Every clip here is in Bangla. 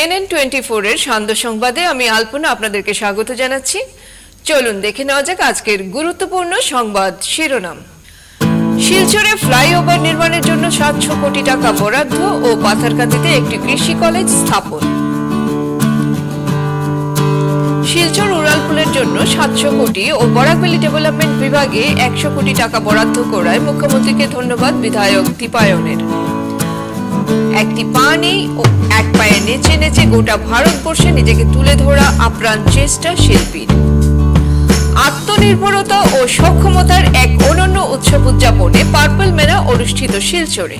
CNN24 এর সান্ধ্য সংবাদে আমি আলপনা আপনাদেরকে স্বাগত জানাচ্ছি। চলুন দেখে নেওয়া যাক আজকের গুরুত্বপূর্ণ সংবাদ শিরোনাম। শিলচরে ফ্লাইওভার নির্মাণের জন্য 700 কোটি টাকা বরাদ্দ ও পাথারকান্দিতে একটি কৃষি কলেজ স্থাপন। শিলচর উড়ালপুলের জন্য 700 কোটি ও বরাকভ্যালি ডেভেলপমেন্ট বিভাগে 100 কোটি টাকা বরাদ্দ করায় মুখ্যমন্ত্রীকে ধন্যবাদ বিধায়ক দীপায়নের। একটি পা নেই ও এক পায়ে নেচে নেচে গোটা ভারতবর্ষে নিজেকে তুলে ধরা আপ্রাণ চেষ্টা শিল্পীর। আত্মনির্ভরতা ও সক্ষমতার এক অনন্য উৎসব উদযাপনে পার্পল মেলা অনুষ্ঠিত শিলচরে।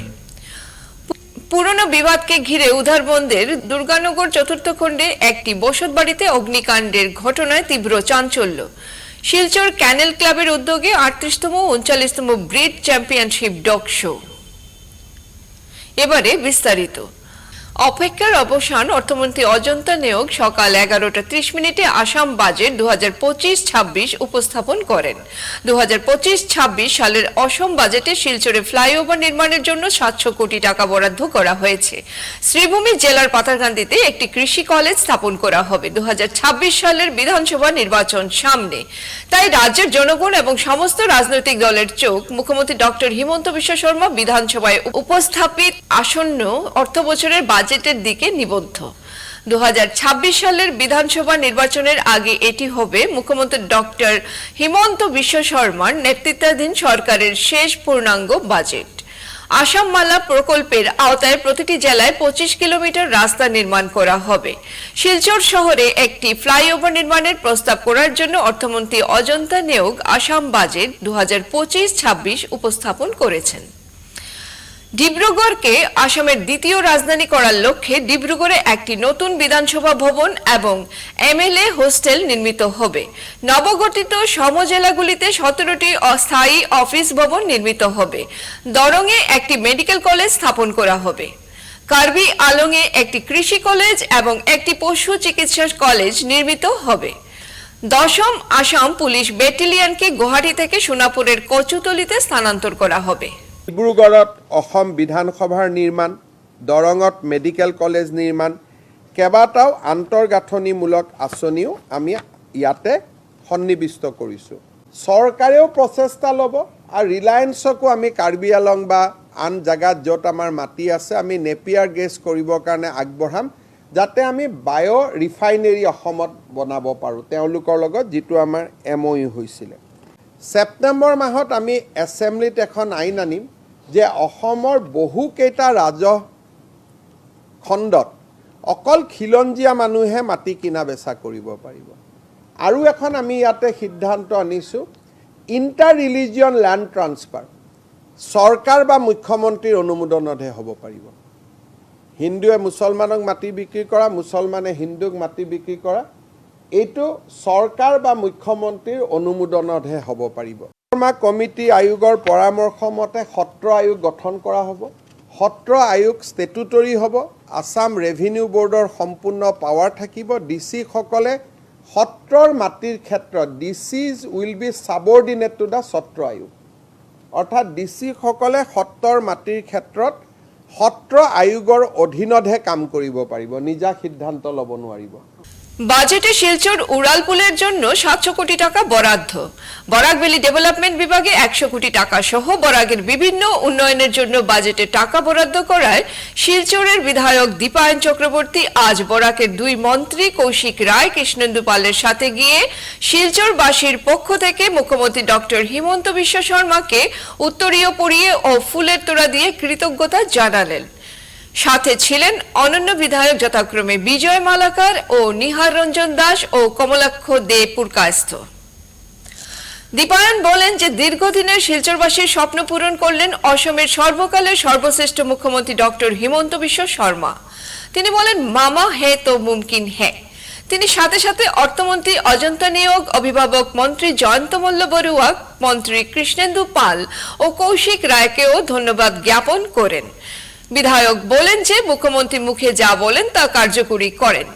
পুরনো বিবাদকে ঘিরে উধারবন্দের দুর্গানগর চতুর্থ খণ্ডে একটি বসতবাড়িতে অগ্নিকাণ্ডের ঘটনায় তীব্র চাঞ্চল্য। শিলচর ক্যানেল ক্লাবের উদ্যোগে 38তম ও 39তম ব্রিড চ্যাম্পিয়নশিপ ডগ শো। এবারে বিস্তারিত। অপেক্ষার অবসান। অর্থমন্ত্রী অজন্তা নেওগ সকাল 11:30 আসাম বাজেট 2025-26 উপস্থাপন করেন। 2025-26 সালের অসম বাজেটে শিলচরে ফ্লাইওভার নির্মাণের জন্য 700 কোটি টাকা বরাদ্দ করা হয়েছে। শ্রীভূমি জেলার পাথারকান্দিতে একটি কৃষি কলেজ স্থাপন করা হবে। 2026 সালের বিধানসভা নির্বাচন সামনে, তাই রাজ্যের জনগণ এবং সমস্ত রাজনৈতিক দলের চোখ মুখ্যমন্ত্রী ডক্টর হিমন্ত বিশ্ব শর্মা বিধানসভায় উপস্থাপিত আসন্ন অর্থ বছরের বাজেটের দিকে নিবদ্ধ। 2026 সালের বিধানসভা নির্বাচনের আগে এটি হবে মুখ্যমন্ত্রী ডক্টর হিমন্ত বিশ্ব শর্মার নেতৃত্বাধীন সরকারের শেষ পূর্ণাঙ্গ বাজেট। আসাম মালা প্রকল্পের আওতায় প্রতিটি জেলায় 25 কিলোমিটার রাস্তা নির্মাণ করা হবে। শিলচর শহরে একটি ফ্লাইওভার নির্মাণের প্রস্তাব করার জন্য অর্থমন্ত্রী অজন্তা নেওগ আসাম বাজেট 2025-26 উপস্থাপন করেছেন। ডিব্রুগড়কে আসামের দ্বিতীয় রাজধানী করার লক্ষ্যে ডিব্রুগড়ে একটি নতুন বিধানসভা ভবন এবং এমএলএ হোস্টেল নির্মিত হবে। নবগঠিত সমজেলাগুলিতে 17টি অস্থায়ী অফিস ভবন নির্মিত হবে। দরঙে একটি মেডিকেল কলেজ স্থাপন করা হবে। কার্বি আলংয়ে একটি কৃষি কলেজ এবং একটি পশু চিকিৎসা কলেজ নির্মিত হবে। 10ম আসাম পুলিশ ব্যাটালিয়নকে গুয়াহাটি থেকে সোনাপুরের কচুতলিতে স্থানান্তর করা হবে। ডিব্ৰুগড়ত অসম বিধানসভাৰ নিৰ্মাণ, দৰঙত মেডিকেল কলেজ নিৰ্মাণ, কেইবাটাও আন্তঃগাঁথনিমূলক আঁচনিও আমি ইয়াতে সন্নিৱিষ্ট কৰিছোঁ। চৰকাৰেও প্ৰচেষ্টা ল'ব আৰু ৰিলায়েন্সকো আমি কাৰ্বি আলং বা আন জেগাত য'ত আমাৰ মাটি আছে আমি নেপিয়াৰ গেছ কৰিবৰ কাৰণে আগবঢ়াম, যাতে আমি বায়' ৰিফাইনেৰী অসমত বনাব পাৰোঁ, তেওঁলোকৰ লগত যিটো আমাৰ MOU হৈছিলে। ছেপ্টেম্বৰ মাহত আমি এছেম্বলিত এখন আইন আনিম যে অসমৰ বহুকেইটা ৰাজহ খণ্ডত অকল খিলঞ্জীয়া মানুহে মাটি কিনা বেচা কৰিব পাৰিব। আৰু এখন আমি ইয়াতে সিদ্ধান্ত আনিছোঁ, ইণ্টাৰ ৰিলিজিয়ন লেণ্ড ট্ৰান্সফাৰ চৰকাৰ বা মুখ্যমন্ত্ৰীৰ অনুমোদনতহে হ'ব পাৰিব। হিন্দুৱে মুছলমানক মাটি বিক্ৰী কৰা, মুছলমানে হিন্দুক মাটি বিক্ৰী কৰা, এইটো চৰকাৰ বা মুখ্যমন্ত্ৰীৰ অনুমোদনতহে হ'ব পাৰিব। কমিটি আয়োগৰ পৰামৰ্শ মতে সত্ৰ আয়োগ গঠন কৰা হ'ব। সত্ৰ আয়োগ ষ্টেটুটৰী হ'ব। আছাম ৰেভিনিউ বৰ্ডৰ সম্পূৰ্ণ পাৱাৰ থাকিব। ডিচিসকলে সত্ৰৰ মাটিৰ ক্ষেত্ৰত disease will be subordinate to the Satra Aayog, অৰ্থাৎ ডিচিসকলে সত্ৰৰ মাটিৰ ক্ষেত্ৰত সত্ৰ আয়োগৰ অধীনতহে কাম কৰিব পাৰিব, নিজা সিদ্ধান্ত ল'ব নোৱাৰিব। বাজেটে শিলচর উড়ালপুলের জন্য 700 কোটি টাকা বরাদ্দ। বরাকভ্যালি ডেভেলপমেন্ট বিভাগে 100 কোটি টাকা সহ বরাকের বিভিন্ন উন্নয়নের জন্য বাজেটে টাকা বরাদ্দ করায় শিলচরের বিধায়ক দীপায়ন চক্রবর্তী আজ বরাকের দুই মন্ত্রী কৌশিক রায়, কৃষ্ণেন্দু পালের সাথে গিয়ে শিলচরবাসীর পক্ষ থেকে মুখ্যমন্ত্রী ডক্টর হিমন্ত বিশ্ব শর্মাকে উত্তরীয় পরিয়ে ও ফুলের তোড়া দিয়ে কৃতজ্ঞতা জানালেন। সাথে ছিলেন অনন্য বিধায়ক যথাক্রমে বিজয় মালাকার ও নিহার রঞ্জন দাস ও কমলাক্ষ দে পুরকায়স্থ। দীপায়ন বলেন যে দীর্ঘদিনের শিলচরবাসীর স্বপ্ন পূরণ করলেন অসমের সর্বকালের সর্বশ্রেষ্ঠ মুখ্যমন্ত্রী ডক্টর হিমন্ত বিশ্ব শর্মা। তিনি বলেন মামা হে তো মুমকিন হে। তিনি সাথে সাথে অর্থমন্ত্রী অজন্তা নেওগ, অভিভাবক মন্ত্রী জয়ন্ত মল্ল বড়ুয়া, মন্ত্রী কৃষ্ণেন্দু পাল ও কৌশিক রায়কেও ধন্যবাদ জ্ঞাপন করেন। বিধায়ক বলেন যে মুখ্যমন্ত্রী মুখে যা বলেন তা কার্যকরী করেন।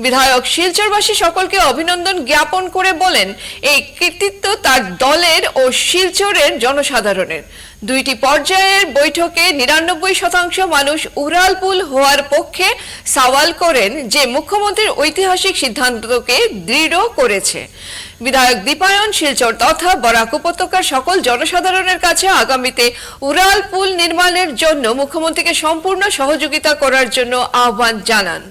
বিধায়ক শিলচরবাসী সকলকে অভিনন্দন জ্ঞাপন করে বলেন, এই কৃতিত্ব তার দলের ও শিলচরের জনসাধারণের। দুইটি পর্যায়ের বৈঠকে ৯৯% মানুষ উড়ালপুল হওয়ার পক্ষে সওয়াল করেন, যে মুখ্যমন্ত্রীর ঐতিহাসিক সিদ্ধান্তকে দৃঢ় করেছে। বিধায়ক দীপায়ন শিলচর তথা বরাক উপত্যকার সকল জনসাধারণের কাছে আগামীতে উড়ালপুল নির্মাণের জন্য মুখ্যমন্ত্রীকে সম্পূর্ণ সহযোগিতা করার জন্য আহ্বান জানান।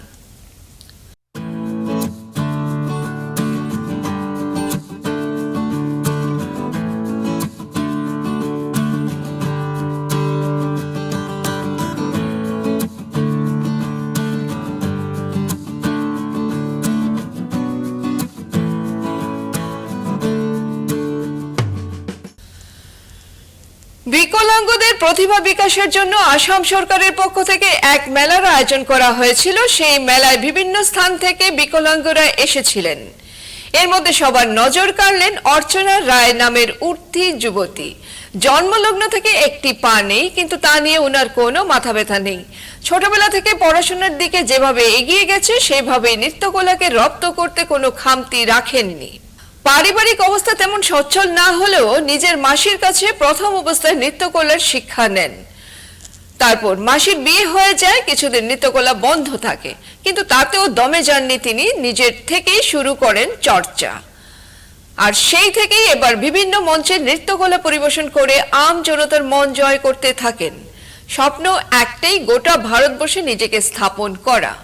বিকলাঙ্গদের প্রতিভা বিকাশের জন্য আসাম সরকারের পক্ষ থেকে এক মেলার আয়োজন করা হয়েছিল। সেই মেলায় বিভিন্ন স্থান থেকে বিকলাঙ্গরা এসেছিলেন। এর মধ্যে সবার নজর কাড়লেন অর্চনা রায় নামের উঠতি যুবতী। জন্মলগ্ন থেকে একটি পা নেই, কিন্তু তা নিয়ে ওনার কোনো মাথা ব্যথা নেই। ছোটবেলা থেকে পড়াশোনার দিকে যেভাবে এগিয়ে গেছে, সেভাবেই নৃত্যকলাকে রপ্ত করতে কোনো খামতি রাখেননি। পারিবারিক অবস্থা তেমন সচ্ছল না হলেও নিজের মাসির কাছে প্রথম অবস্থায় নৃত্যকলার শিক্ষা নেন। তারপর মাসির বিয়ে হয়ে যায়, কিছুদিন নৃত্যকলা বন্ধ থাকে, কিন্তু তাতেও দমে যাননি তিনি। নিজের থেকেই শুরু করেন চর্চা, আর সেই থেকেই এবার বিভিন্ন মঞ্চে নৃত্যকলা পরিবেশন করে আম জনতার মন জয় করতে থাকেন। স্বপ্ন একটাই, গোটা ভারতবর্ষে নিজেকে স্থাপন করা।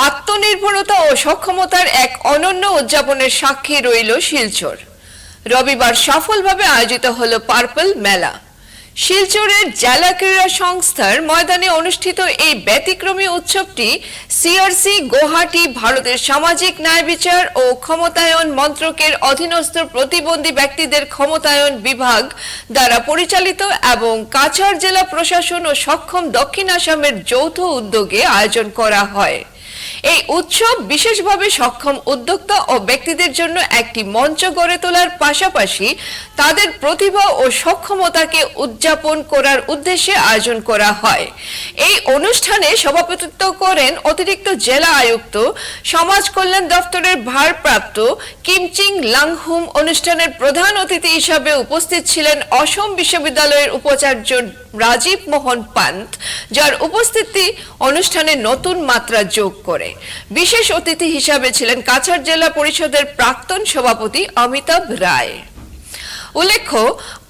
আত্মনির্ভরতা ও সক্ষমতার এক অনন্য উদযাপনের সাক্ষী রইল শিলচর। রবিবার সফলভাবে আয়োজিত হলো পার্পল মেলা। শিলচরের জেলা ক্রীড়া সংস্থার ময়দানে অনুষ্ঠিত এই ব্যতিক্রমী উৎসবটি সিআরসি গুয়াহাটি, ভারতের সামাজিক ন্যায় বিচার ও ক্ষমতায়ন মন্ত্রকের অধীনস্থ প্রতিবন্ধী ব্যক্তিদের ক্ষমতায়ন বিভাগ দ্বারা পরিচালিত এবং কাছাড় জেলা প্রশাসন ও সক্ষম দক্ষিণ আসামের যৌথ উদ্যোগে আয়োজন করা হয়। এই উৎসব বিশেষভাবে সক্ষম উদ্যোক্তা ও ব্যক্তিদের জন্য একটি মঞ্চ গড়ে তোলার পাশাপাশি তাদের প্রতিভা ও সক্ষমতাকে উদযাপন করার উদ্দেশ্যে আয়োজন করা হয়। এই অনুষ্ঠানে সভাপতিত্ব করেন অতিরিক্ত জেলা আয়ুক্ত, সমাজ কল্যাণ দপ্তরের ভারপ্রাপ্ত কিমচিং লাংহুম। অনুষ্ঠানের প্রধান অতিথি হিসাবে উপস্থিত ছিলেন অসম বিশ্ববিদ্যালয়ের উপাচার্য রাজীব মোহন পান্ত, যার উপস্থিতি অনুষ্ঠানে নতুন মাত্রা যোগ করে। বিশেষ অতিথি হিসাবে ছিলেন কাছাড় জেলা পরিষদের প্রাক্তন সভাপতি অমিতাভ রায়। উল্লেখ্য,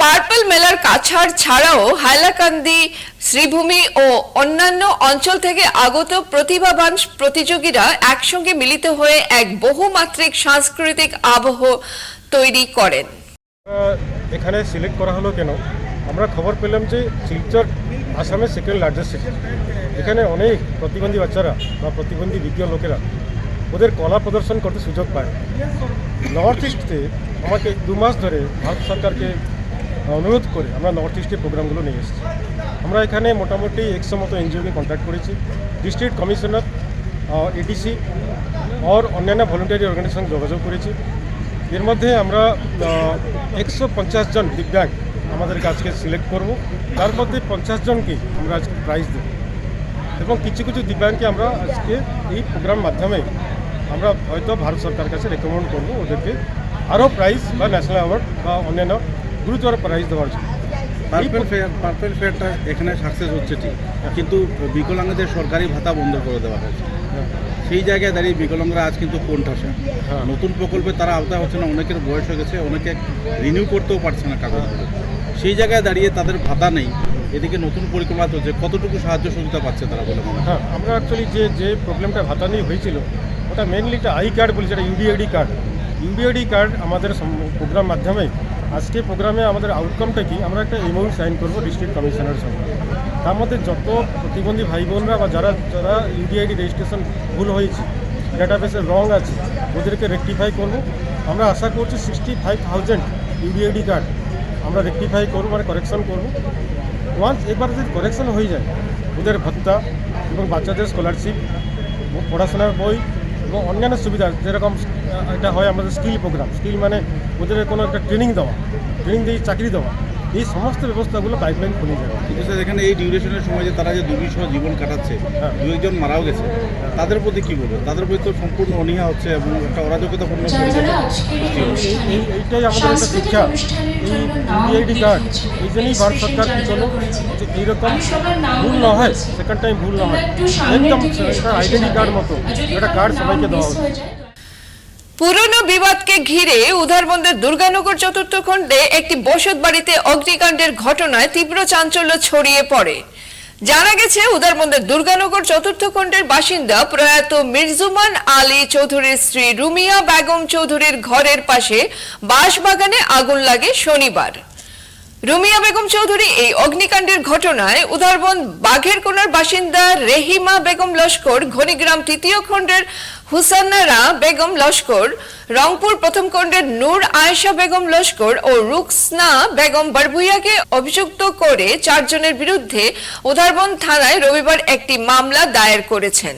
পার্পল মেলার কাছাড় ছাড়াও হাইলাকান্দি, শ্রীভূমি ও অন্যান্য অঞ্চল থেকে আগত প্রতিভাবান প্রতিযোগীরা একসঙ্গে মিলিত হয়ে এক বহুমাত্রিক সাংস্কৃতিক আবহ তৈরি করেন। এখানে সিলেক্ট করা হলো কেন, আমরা খবর পেলাম যে শিলচর আসামের সেকেন্ড লার্জেস্ট সিটি। এখানে অনেক প্রতিবন্ধী বাচ্চারা বা প্রতিবন্ধী বিজ্ঞ লোকেরা ওদের কলা প্রদর্শন করতে সুযোগ পায়। নর্থ ইস্টে আমাকে 2 মাস ধরে ভারত সরকারকে অনুরোধ করে আমরা নর্থ ইস্টে প্রোগ্রামগুলো নিয়ে এসেছি। আমরা এখানে মোটামুটি 100 মতো এনজিওকে কন্ট্যাক্ট করেছি। ডিস্ট্রিক্ট কমিশনার, এডিসি আর অন্যান্য ভলেন্টারি অর্গানাইজেশন যোগাযোগ করেছি। এর মধ্যে আমরা 150 জন দিব্যাঙ্গ আমাদের কাজকে সিলেক্ট করব। তার মধ্যে 50 জনকে আমরা আজকে প্রাইজ দেব এবং কিছু কিছু দিব্যাঙ্গকে আমরা আজকে এই প্রোগ্রাম মাধ্যমে আমরা হয়তো ভারত সরকার কাছে রেকমেন্ড করব ওদেরকে আরও প্রাইজ বা ন্যাশনাল অ্যাওয়ার্ড বা অন্যান্য গুরুত্বপূর্ণ প্রাইজ দেওয়ার জন্য। পার্পল ফেয়ারটা এখানে সাকসেস হচ্ছে ঠিক, কিন্তু বিকলাঙ্গদের সরকারি ভাতা বন্ধ করে দেওয়া হয়েছে। সেই জায়গায় দাঁড়িয়ে বিকলাঙ্গরা আজ কিন্তু কোণঠাসা। নতুন প্রকল্পে তারা আওতা হচ্ছে না, অনেকের বয়স হয়ে গেছে, অনেকে রিনিউ করতেও পারছে না কাগজগুলো। সেই জায়গায় দাঁড়িয়ে তাদের ভাতা নেই, এদিকে নতুন পরিকল্পনা চলছে, কতটুকু সাহায্য সহযোগিতা পাচ্ছে তারা বলে মনে হয়? হ্যাঁ, আমরা অ্যাকচুয়ালি যে প্রবলেমটা ভাতা নিয়ে হয়েছিল ওটা মেনলি একটা আই কার্ড বলি, যেটা ইউডিআইডি কার্ড। ইউডিআইডি কার্ড আমাদের প্রোগ্রাম মাধ্যমে আজকে প্রোগ্রামে আমাদের আউটকামটা কি, আমরা একটা এমওইউ সাইন করবো ডিস্ট্রিক্ট কমিশনারের সঙ্গে। তার মধ্যে যত প্রতিবন্ধী ভাই বোনরা বা যারা ইউডিআইডি রেজিস্ট্রেশন ভুল হয়েছে, ডেটাবেসে রং আছে, ওদেরকে রেকটিফাই করব। আমরা আশা করছি 65,000 ইউডিআইডি কার্ড আমরা রেকটিফাই করবো, মানে কারেকশন করবো। ওয়ান্স একবার যদি কারেকশন হয়ে যায়, ওদের ভাতা এবং বাচ্চাদের স্কলারশিপ, পড়াশোনার বই এবং অন্যান্য সুবিধা, যেরকম এটা হয় আমাদের স্কিল প্রোগ্রাম। স্কিল মানে ওদের কোনো একটা ট্রেনিং দেওয়া, ট্রেনিং দিয়ে চাকরি দেওয়া, এই সমস্ত ব্যবস্থাগুলো পাইপলাইন খুলে যাবে। কিন্তু স্যার এখানে এই ডিউরেশনের সময় যে তারা যে দুর্বিষহ জীবন কাটাচ্ছে, দু একজন মারাও গেছে, তাদের প্রতি কী বলবো? তাদের প্রতি তো সম্পূর্ণ অনীহা হচ্ছে এবং একটা অরাজকতাপূর্ণ এইটাই আমাদের একটা শিক্ষা। এই ইউআইডি কার্ড এই জন্যই ভারত সরকার কী করলো যে এইরকম ভুল না হয়, সেকেন্ড টাইম ভুল না হয়, একদম একটা আইডেন্টি কার্ড মতো একটা কার্ড সবাইকে দেওয়া উচিত। পুরনো বিবাদকে ঘিরে উধারবন্দের দুর্গানগর চতুর্থ খণ্ডে একটি বসত বাড়িতে অগ্নিকাণ্ডের ঘটনায় তীব্র চাঞ্চল্য ছড়িয়ে পড়ে। জানা গেছে উধারবন্দের দুর্গানগর চতুর্থ খণ্ডের বাসিন্দা প্রয়াত মির্জুমান আলী চৌধুরীর স্ত্রী রুমিয়া বেগম চৌধুরীর ঘরের পাশে বাঁশবাগানে আগুন লাগে শনিবার। রুমিয়া বেগম চৌধুরী এই অগ্নিকাণ্ডের ঘটনায় উধারবন বাঘেরকোনার বাসিন্দা রেহিমা বেগম লস্কর, ঘনিগ্রাম তৃতীয় খণ্ডের হুসানারা বেগম লস্কর, রংপুর প্রথম খণ্ডের নূর আয়েশা বেগম লস্কর ও রুকসনা বেগম বারভুইয়াকে অভিযুক্ত করে 4 জনের বিরুদ্ধে উধারবন থানায় রবিবার একটি মামলা দায়ের করেছেন।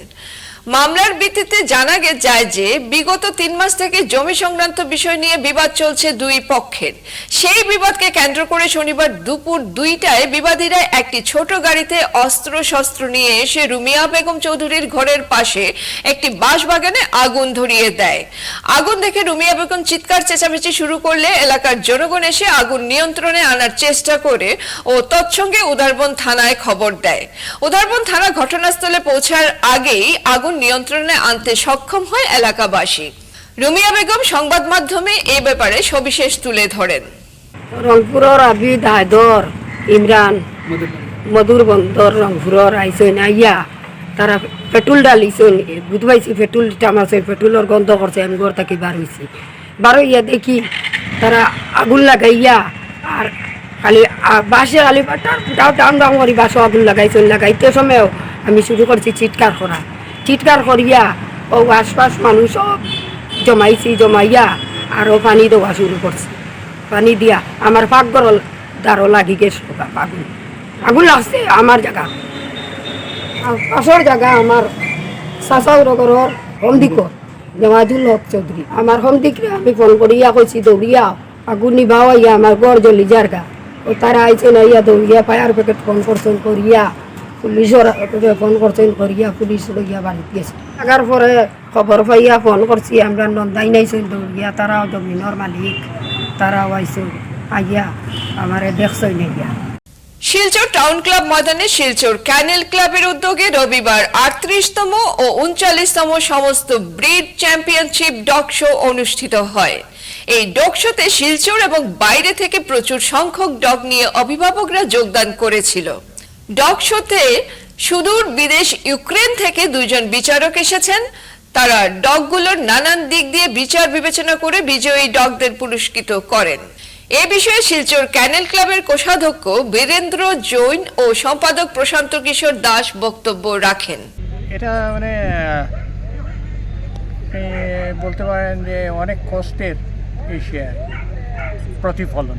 মামলার ভিত্তিতে জানা যায় যে বিগত 3 মাস থেকে জমি সংক্রান্ত বিষয় নিয়ে বিবাদ চলছে দুই পক্ষের। সেই বিবাদকে কেন্দ্র করে শনিবার দুপুর 2টায় বিবাদীরা একটি ছোট গাড়িতে অস্ত্র শস্ত্র নিয়ে এসে রুমিয়া বেগম চৌধুরীর ঘরের পাশে একটি বাঁশবাগানে আগুন ধরিয়ে দেয়। আগুন দেখে রুমিয়া বেগম চিৎকার চেঁচামেচি শুরু করলে এলাকার জনগণ এসে আগুন নিয়ন্ত্রণে আনার চেষ্টা করে ও তৎসঙ্গে উধারবন থানায় খবর দেয়। উধারবন থানা ঘটনাস্থলে পৌঁছার আগেই আগুন নিয়ন্ত্রণে আনতে সক্ষম হয় এলাকাবাসী। রুমিয়া বেগম সংবাদ মাধ্যমে এই ব্যাপারে সবিশেষ তুলে ধরেন। রংপুরের আবিদ হায়দর ইমরান মধুর বন্দর রংপুরের আইসইন আইয়া তারা পেট্রোল ডালিছইন, বুধবাইছি পেট্রোল টামাছে, পেট্রোলের গন্ধ করছে, আমি ঘর থাকি বার হয়েছি। বার হইয়া দেখি তারা আগুন লাগাইয়া আর খালি বাসে খালি টাউন টাউন করি বাসও আগুন লাগাইছেন। লাগাইতে সময়ও আমি শুরু করছি চিৎকার করিয়া ও আশপাশ মানুষ সব জমাইয়া আরও পানি দেওয়া শুরু করছি। পানি দিয়া আমার পাকঘর দ্বারও লাগি গেছে আগুন লাগছে আমার জায়গা, পাশের জায়গা আমার চাচাউর ঘরের হমদিকর জামায়াতুল হক চৌধুরী। আমার হমদিকরে আমি ফোন করিয়া কইছি দৌড়িয়া আগুন নিভাইয়া আমার ঘর জ্বলি জারগা। ও তারা আইছে না ইয়া দৌড়িয়া ফায়ার ব্রিগেড ফোন করছেন করিয়া, পুলিশের ফোন করছেন করিয়া পুলিশ লইয়া বাড়িতে গেছে। লাগার পরে খবর পাইয়া ফোন করছি আমরা নন্দাই নাইছেন দৌড়িয়া, তারাও জমিনের মালিক, তারাও আইছেন আইয়া আমারে দেখছই নাইয়া। শিলচর টাউন ক্লাব ময়দানে শিলচর ক্যানেল ক্লাবের উদ্যোগে রবিবার 38তম ও 39তম সমস্ত ব্রিড চ্যাম্পিয়নশিপ ডগ শো অনুষ্ঠিত হয়। এই ডগ শোতে শিলচর এবং বাইরে থেকে প্রচুর সংখ্যক ডগ নিয়ে অভিভাবকরা যোগদান করেছিল। ডগ শোতে সুদূর বিদেশ ইউক্রেন থেকে 2 জন বিচারক এসেছেন। তারা ডগগুলোর নানান দিক দিয়ে বিচার বিবেচনা করে বিজয়ী ডগদের পুরস্কৃত করেন। এ বিষয়ে শিলচর ক্যানেল ক্লাবের কোষাধ্যক্ষ বীরেন্দ্র জৈন ও সম্পাদক প্রশান্ত কিশোর দাস বক্তব্য রাখেন। এটা মানে বলতে পারেন যে অনেক কষ্টের এশিয়া প্রতিফলন।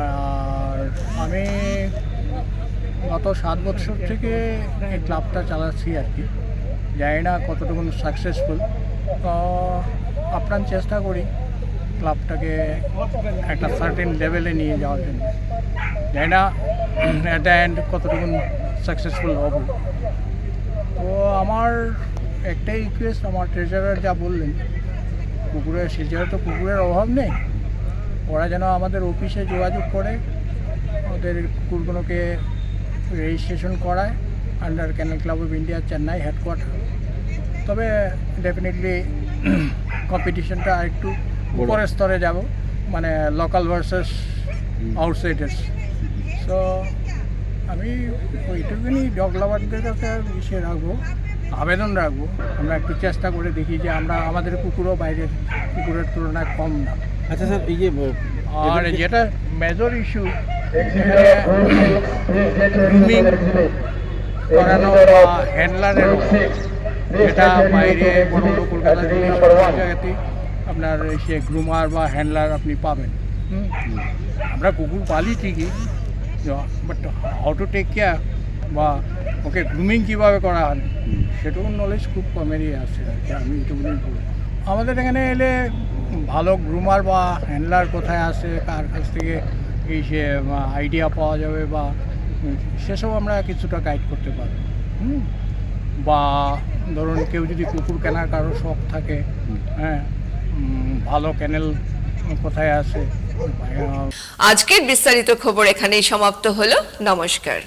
আর আমি গত 7 বছর থেকে এই ক্লাবটা চালাচ্ছি আর কি, জানি না কতটুকু সাকসেসফুল। তো আপ্রাণ চেষ্টা করি ক্লাবটাকে একটা সার্টেন লেভেলে নিয়ে যাওয়ার জন্য, জানি না অ্যাট দ্য এন্ড কতটুকু সাকসেসফুল হব। তো আমার একটাই রিকোয়েস্ট, আমার ট্রেজারার যা বললেন, শিলচরে তো কুকুরের অভাব নেই, ওরা যেন আমাদের অফিসে যোগাযোগ করে ওদের কুকুরগুলোকে রেজিস্ট্রেশন করায় under kennel club of India Chennai headquarter. তবে ডেফিনেটলি কম্পিটিশনটা একটু উপরের স্তরে যাব, মানে লোকাল ভার্সেস আউটসাইডার্স। সো আমি ওইটুকুনি ডগ লাভারদের কাছে ইসে রাখবো, আবেদন রাখবো, আমরা একটু চেষ্টা করে দেখি যে আমরা আমাদের কুকুরও বাইরের কুকুরের তুলনায় কম না। আচ্ছা স্যার, এই যে আর যেটা মেজর ইস্যু গ্রুমিং করানো বা হ্যান্ডলারের, যেটা বাইরে বড় বড় কলকাতা জায়গাতে আপনার সে গ্রুমার বা হ্যান্ডলার আপনি পাবেন। আমরা কুকুর পালি ঠিকই, but how to take care বা ওকে গ্রুমিং কীভাবে করা হয় সেটুকু নলেজ খুব কমেরই আছে আর কি। আমি এটুকুই বলি, আমাদের এখানে এলে ভালো গ্রুমার বা হ্যান্ডলার কোথায় আছে, কার কাছ থেকে এই যে আইডিয়া পাওয়া যাবে বা সেসব আমরা কিছুটা গাইড করতে পারব। বা ধরুন কেউ যদি কুকুর কেনার কারো শখ থাকে, হ্যাঁ, ভালো ক্যানেল কোথায় আছে। আজকের বিস্তারিত খবর এখানেই সমাপ্ত হলো। নমস্কার।